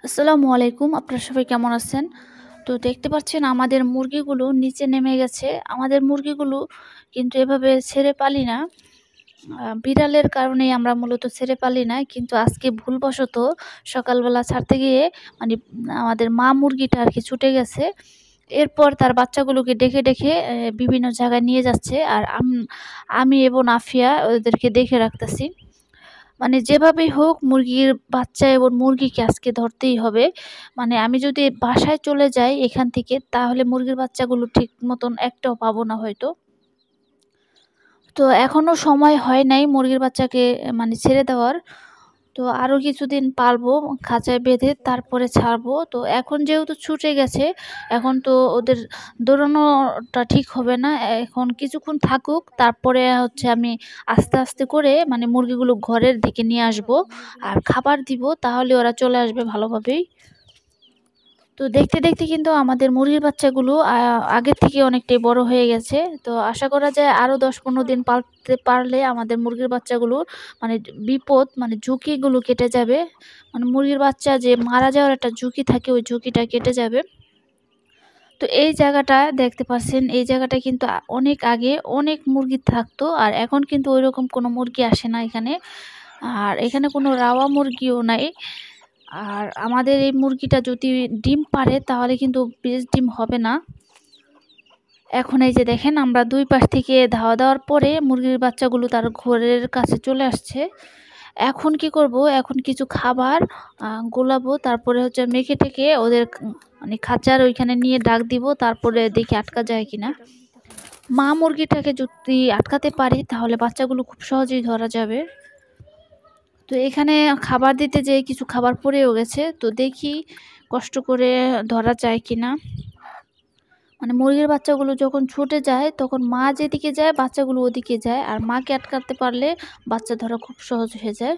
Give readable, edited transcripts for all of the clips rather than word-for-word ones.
আসসালামু আলাইকুম। আপনারা সবাই কেমন আছেন? তো দেখতে পাচ্ছেন আমাদের মুরগিগুলো নিচে নেমে গেছে। আমাদের মুরগিগুলো কিন্তু এভাবে ছেড়ে পালি না। বিড়ালের কারণেই আমরা মূলত ছেড়ে পালি না। কিন্তু আজকে ভুলবশত সকালবেলা ছাড়তে গিয়ে মানে আমাদের মা মুরগিটা আরকি ছুটে গেছে। এরপর তার বাচ্চাগুলোকে ডেকে বিভিন্ন জায়গায় নিয়ে যাচ্ছে। আর আমি এবং আফিয়া ওদেরকে দেখে রাখতেছি। মানে যেভাবেই হোক মুরগির বাচ্চা এবং মুরগিকে আজকে ধরতেই হবে। মানে আমি যদি বাসায় চলে যাই এখান থেকে তাহলে মুরগির বাচ্চাগুলো ঠিক মতন একটাও পাবো না হয়তো। তো এখনো সময় হয় নাই মুরগির বাচ্চাকে মানে ছেড়ে দেওয়ার। তো আরো কিছুদিন পালবো খাঁচায় বেঁধে তারপরে ছাড়বো। তো এখন যেহেতু ছুটে গেছে, এখন তো ওদের দৌড়ানোটা ঠিক হবে না। এখন কিছুক্ষণ থাকুক, তারপরে হচ্ছে আমি আস্তে করে মানে মুরগিগুলো ঘরের দিকে নিয়ে আসবো। আর খাবার দিব, তাহলে ওরা চলে আসবে ভালোভাবেই। তো দেখতে কিন্তু আমাদের মুরগির বাচ্চাগুলো আগের থেকে অনেকটাই বড় হয়ে গেছে। তো আশা করা যায় আরো ১০-১৫ দিন পালতে পারলে আমাদের মুরগির বাচ্চাগুলো মানে বিপদ মানে ঝুঁকিগুলো কেটে যাবে। মানে মুরগির বাচ্চা যে মারা যাওয়ার একটা ঝুঁকি থাকে, ওই ঝুঁকিটা কেটে যাবে। তো এই জায়গাটা দেখতে পাচ্ছেন, এই জায়গাটা কিন্তু অনেক আগে অনেক মুরগি থাকতো। আর এখন কিন্তু ঐরকম কোনো মুরগি আসে না এখানে। আর এখানে কোনো রাওয়া মুরগিও নাই। আর আমাদের এই মুরগিটা যদি ডিম পাড়ে তাহলে কিন্তু বেশ ডিম হবে না। এখন এই যে দেখেন আমরা ২ পাশ থেকে ধাওয়া দেওয়ার পরে মুরগির বাচ্চাগুলো তার ঘরের কাছে চলে আসছে। এখন কি করব? এখন কিছু খাবার গোলাবো, তারপরে হচ্ছে মেখে টেকে ওদের মানে খাঁচার ওইখানে নিয়ে ডাক দিব, তারপরে দেখি আটকা যায় কিনা। মা মুরগিটাকে যদি আটকাতে পারি তাহলে বাচ্চাগুলো খুব সহজেই ধরা যাবে। তো এখানে খাবার দিতে যেয়ে কিছু খাবার পড়েও গেছে। তো দেখি কষ্ট করে ধরা যায় কিনা। মানে মুরগির বাচ্চাগুলো যখন ছুটে যায় তখন মা যেদিকে যায় বাচ্চাগুলো ওদিকে যায়। আর মাকে আটকাতে পারলে বাচ্চা ধরা খুব সহজ হয়ে যায়।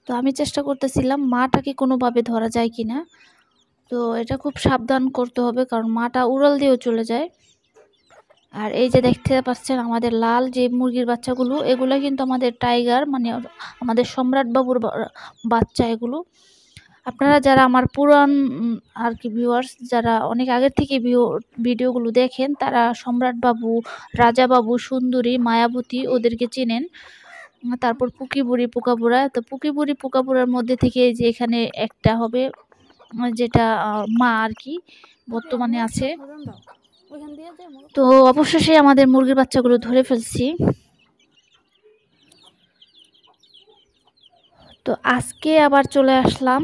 তো আমি চেষ্টা করতেছিলাম মাটাকে কোনোভাবে ধরা যায় কিনা। তো এটা খুব সাবধান করতে হবে, কারণ মাটা উড়াল দিয়েও চলে যায়। আর এই যে দেখতে পাচ্ছেন আমাদের লাল যে মুরগির বাচ্চাগুলো, এগুলা কিন্তু আমাদের টাইগার মানে আমাদের সম্রাট বাবুর বাচ্চা এগুলো। আপনারা যারা আমার পুরান আর কি ভিউয়ার্স, যারা অনেক আগের থেকে ভিডিওগুলো দেখেন, তারা সম্রাট বাবু, রাজা বাবু, সুন্দরী, মায়াবতী ওদেরকে চেনেন। তারপর পুকি বুড়ি, পোকাবুড়া। তো পুকি বুড়ি, পোকাবুড়ার মধ্যে থেকে এই যে এখানে একটা হবে যেটা মা আর কি বর্তমানে আছে। তো অবশেষে আমাদের মুরগির বাচ্চাগুলো ধরে ফেলছি। তো আজকে আবার চলে আসলাম।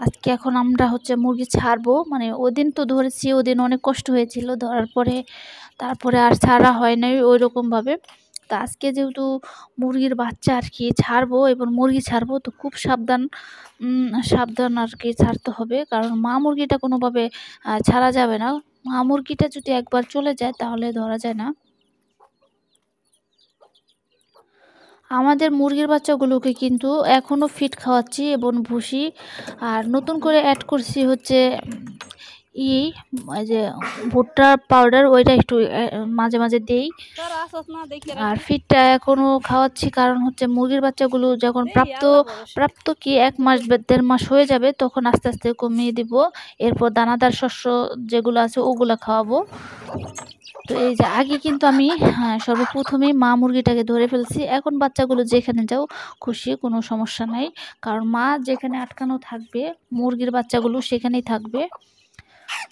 আজকে এখন আমরা হচ্ছে মুরগি ছাড়বো। মানে ওদিন তো ধরেছি, ওদিন অনেক কষ্ট হয়েছিল ধরার পরে, তারপরে আর ছাড়া হয় নাই ওইরকমভাবে। তো আজকে যেহেতু মুরগির বাচ্চা আর কি ছাড়বো এবং মুরগি ছাড়বো, তো খুব সাবধান আর কি ছাড়তে হবে, কারণ মা মুরগিটা কোনোভাবে ছাড়া যাবে না। মা মুরগিটা যদি একবার চলে যায় তাহলে ধরা যায় না। আমাদের মুরগির বাচ্চাগুলোকে কিন্তু এখনও ফিড খাওয়াচ্ছি এবং ভুসি। আর নতুন করে অ্যাড করছি হচ্ছে ওই যে ভুট্টার পাউডার, ওইটা একটু মাঝে দেই। আর ফিডটা এখনও খাওয়াচ্ছি, কারণ হচ্ছে মুরগির বাচ্চাগুলো যখন প্রাপ্ত কি ১ মাস ১.৫ মাস হয়ে যাবে তখন আস্তে কমিয়ে দিব। এরপর দানাদার শস্য যেগুলো আছে ওগুলা খাওয়াবো। তো এই যে আগে কিন্তু আমি সর্বপ্রথমেই মা মুরগিটাকে ধরে ফেলছি। এখন বাচ্চাগুলো যেখানে যাও খুশি, কোনো সমস্যা নাই। কারণ মা যেখানে আটকানো থাকবে মুরগির বাচ্চাগুলো সেখানেই থাকবে।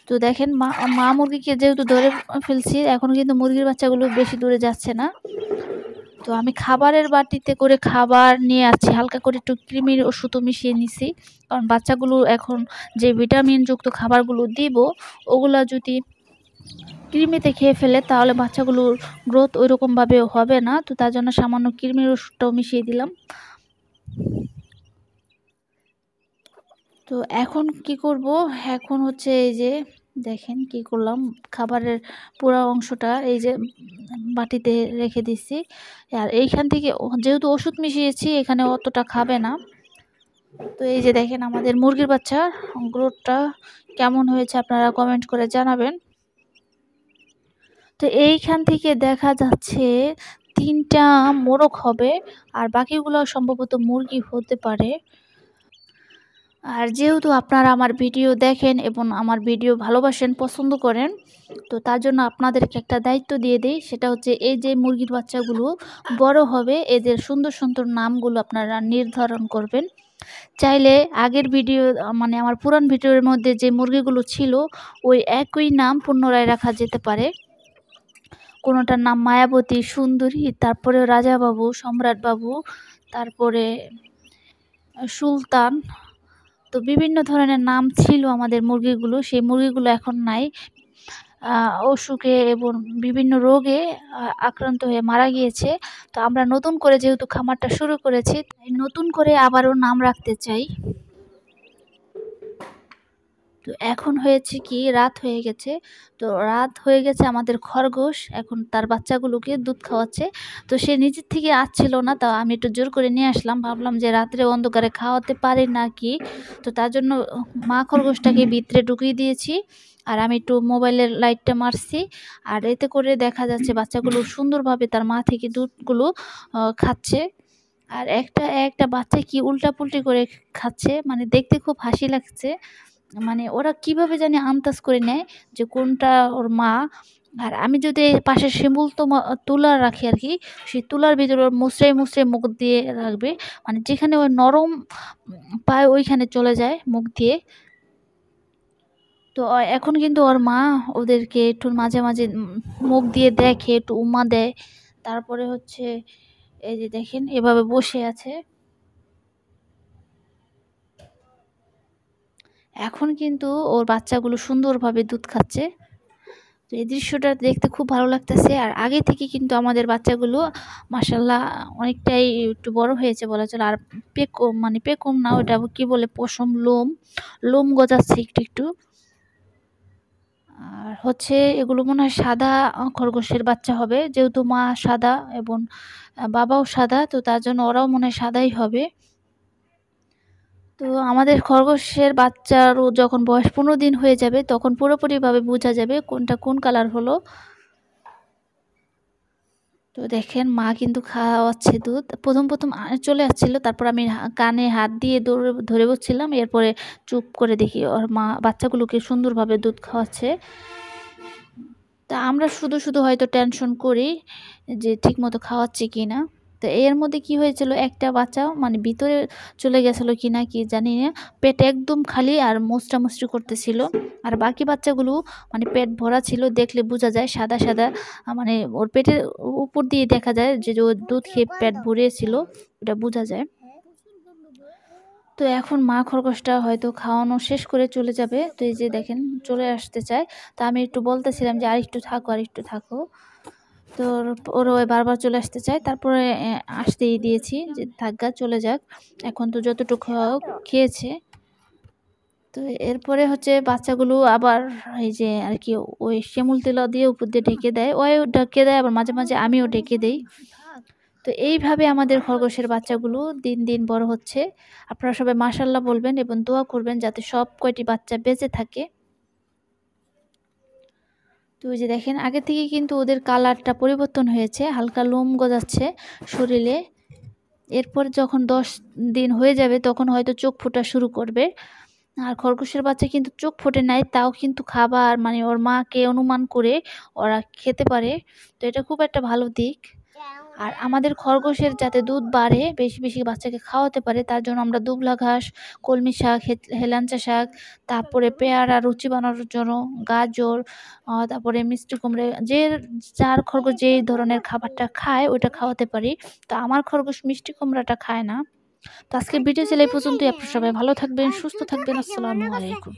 তো দেখেন মা মুরগিকে যেহেতু ধরে ফেলছি, এখন কিন্তু মুরগির বাচ্চাগুলো বেশি দূরে যাচ্ছে না। তো আমি খাবারের বাটিতে করে খাবার নিয়ে আসছি, হালকা করে একটু কৃমির ওষুধও মিশিয়ে নিছি। কারণ বাচ্চাগুলো এখন যে ভিটামিনযুক্ত খাবারগুলো দিব, ওগুলা যদি কৃমিতে খেয়ে ফেলে তাহলে বাচ্চাগুলোর গ্রোথ ওইরকমভাবে হবে না। তো তার জন্য সামান্য কৃমির ওষুধটাও মিশিয়ে দিলাম। তো এখন কি করব? এখন হচ্ছে এই যে দেখেন কি করলাম, খাবারের পুরো অংশটা এই যে বাটিতে রেখে দিচ্ছি। আর এইখান থেকে যেহেতু ওষুধ মিশিয়েছি এখানে অতটা খাবে না। তো এই যে দেখেন আমাদের মুরগির বাচ্চার গ্রোথটা কেমন হয়েছে আপনারা কমেন্ট করে জানাবেন। তো এইখান থেকে দেখা যাচ্ছে ৩টা মোরগ হবে, আর বাকিগুলো সম্ভবত মুরগি হতে পারে। আর যেহেতু আপনারা আমার ভিডিও দেখেন এবং আমার ভিডিও ভালোবাসেন, পছন্দ করেন, তো তার জন্য আপনাদেরকে একটা দায়িত্ব দিয়ে দেই। সেটা হচ্ছে এই যে মুরগির বাচ্চাগুলো বড় হবে, এদের সুন্দর, সুন্দর নামগুলো আপনারা নির্ধারণ করবেন। চাইলে আগের ভিডিও মানে আমার পুরান ভিডিওর মধ্যে যে মুরগিগুলো ছিল, ওই একই নাম পুনরায় রাখা যেতে পারে। কোনোটার নাম মায়াবতী, সুন্দরী, তারপরে রাজাবাবু, সম্রাটবাবু, তারপরে সুলতান। তো বিভিন্ন ধরনের নাম ছিল আমাদের মুরগিগুলো। সেই মুরগিগুলো এখন নাই। অসুখে এবং বিভিন্ন রোগে আক্রান্ত হয়ে মারা গিয়েছে। তো আমরা নতুন করে যেহেতু খামারটা শুরু করেছি, তাই নতুন করে আবারও নাম রাখতে চাই। তো এখন হয়েছে কি, রাত হয়ে গেছে। তো রাত হয়ে গেছে, আমাদের খরগোশ এখন তার বাচ্চাগুলোকে দুধ খাওয়াচ্ছে। তো সে নিজের থেকে আসছিল না, তা আমি একটু জোর করে নিয়ে আসলাম। ভাবলাম যে রাত্রে অন্ধকারে খাওয়াতে পারে নাকি। তো তার জন্য মা খরগোশটাকে ভিতরে ঢুকিয়ে দিয়েছি। আর আমি একটু মোবাইলের লাইটটা মারছি। আর এতে করে দেখা যাচ্ছে বাচ্চাগুলো সুন্দরভাবে তার মা থেকে দুধগুলো খাচ্ছে। আর একটা একটা বাচ্চা কি উল্টাপুল্টি করে খাচ্ছে, মানে দেখতে খুব হাসি লাগছে। মানে ওরা কিভাবে জানি আন্দাজ করে নেয় যে কোনটা ওর মা। আর আমি যদি পাশে শিমুল তুলা রাখি আর কি, সেই তুলার ভিতরে ওর মুচড়ে মুচড়ে মুখ দিয়ে রাখবে, মানে যেখানে ওই নরম পায় ওইখানে চলে যায় মুখ দিয়ে। তো এখন কিন্তু ওর মা ওদেরকে একটু মাঝে মাঝে মুখ দিয়ে দেখে, একটু উমা দেয়। তারপরে হচ্ছে এই যে দেখেন এভাবে বসে আছে। এখন কিন্তু ওর বাচ্চাগুলো সুন্দরভাবে দুধ খাচ্ছে। তো এই দৃশ্যটা দেখতে খুব ভালো লাগতেছে। আর আগে থেকে কিন্তু আমাদের বাচ্চাগুলো মাশাল্লাহ অনেকটাই একটু বড় হয়েছে বলা চলে। আর পেকম, মানে পেকম না, ওটা কি বলে, পশম, লোম লোম গজাচ্ছে একটু একটু। আর হচ্ছে এগুলো মনে হয় সাদা খরগোশের বাচ্চা হবে, যেহেতু মা সাদা এবং বাবাও সাদা, তো তার জন্য ওরাও মনে হয় সাদাই হবে। তো আমাদের খরগোশের বাচ্চারও যখন বয়স 15 দিন হয়ে যাবে, তখন পুরোপুরিভাবে বোঝা যাবে কোনটা কোন কালার হলো। তো দেখেন মা কিন্তু খাওয়াচ্ছে দুধ। প্রথম চলে আসছিল, তারপর আমি কানে হাত দিয়ে ধরে বসছিলাম। এরপরে চুপ করে দেখি ওর মা বাচ্চাগুলোকে সুন্দরভাবে দুধ খাওয়াচ্ছে। তা আমরা শুধু শুধু হয়তো টেনশন করি যে ঠিকমতো খাওয়াচ্ছে কি না। তো এর মধ্যে কি হয়েছিল, একটা বাচ্চা মানে ভিতরে চলে গেছিল কি না কি জানি না, পেট একদম খালি আর মুচড়ামুচড়ি করতেছিল। আর বাকি বাচ্চাগুলো মানে পেট ভরা ছিল, দেখলে বোঝা যায় সাদা সাদা, মানে ওর পেটের উপর দিয়ে দেখা যায় যে ও দুধ খেয়ে পেট ভরিয়েছিল, ওটা বোঝা যায়। তো এখন মা খরগোশটা হয়তো খাওয়ানো শেষ করে চলে যাবে। তো এই যে দেখেন চলে আসতে চায়। তা আমি একটু বলতেছিলাম যে আরেকটু থাকো, আরেকটু থাকো। তো ওরা ওই বারবার চলে আসতে চায়। তারপরে আসতেই দিয়েছি যে থাকগা, চলে যাক। এখন তো যতটুকু খেয়েছে। তো এরপরে হচ্ছে বাচ্চাগুলো আবার এই যে আর কি ওই শিমুল তেলা দিয়ে উপর দিয়ে ঢেকে দেয়। ওই ঢেকে দেয়, আবার মাঝে মাঝে আমিও ঢেকে দেই। তো এইভাবে আমাদের খরগোশের বাচ্চাগুলো দিন দিন বড় হচ্ছে। আপনারা সবাই মাশাল্লাহ বলবেন এবং দোয়া করবেন যাতে সব কয়টি বাচ্চা বেঁচে থাকে। তো ওই যে দেখেন আগে থেকে কিন্তু ওদের কালারটা পরিবর্তন হয়েছে, হালকা লোম গজাচ্ছে শরীরে। এরপর যখন 10 দিন হয়ে যাবে তখন হয়তো চোখ ফোটা শুরু করবে। আর খরগোশের বাচ্চা কিন্তু চোখ ফোটে নাই, তাও কিন্তু খাবার মানে ওর মাকে অনুমান করে ওরা খেতে পারে। তো এটা খুব একটা ভালো দিক। আর আমাদের খরগোশের যাতে দুধ বাড়ে, বেশি বেশি বাচ্চাকে খাওয়াতে পারে, তার জন্য আমরা দুবলা ঘাস, কলমি শাক, হেলাঞ্চা শাক, তারপরে পেয়ারা রুচি বানানোর জন্য গাজর, তারপরে মিষ্টি কুমড়া, যার খরগোশ যেই ধরনের খাবারটা খায় ওইটা খাওয়াতে পারি। তো আমার খরগোশ মিষ্টি কুমড়াটা খায় না। তো আজকের ভিডিও ছিল এই পর্যন্তই। আপনারা সবাই ভালো থাকবেন, সুস্থ থাকবেন। আসসালামু আলাইকুম।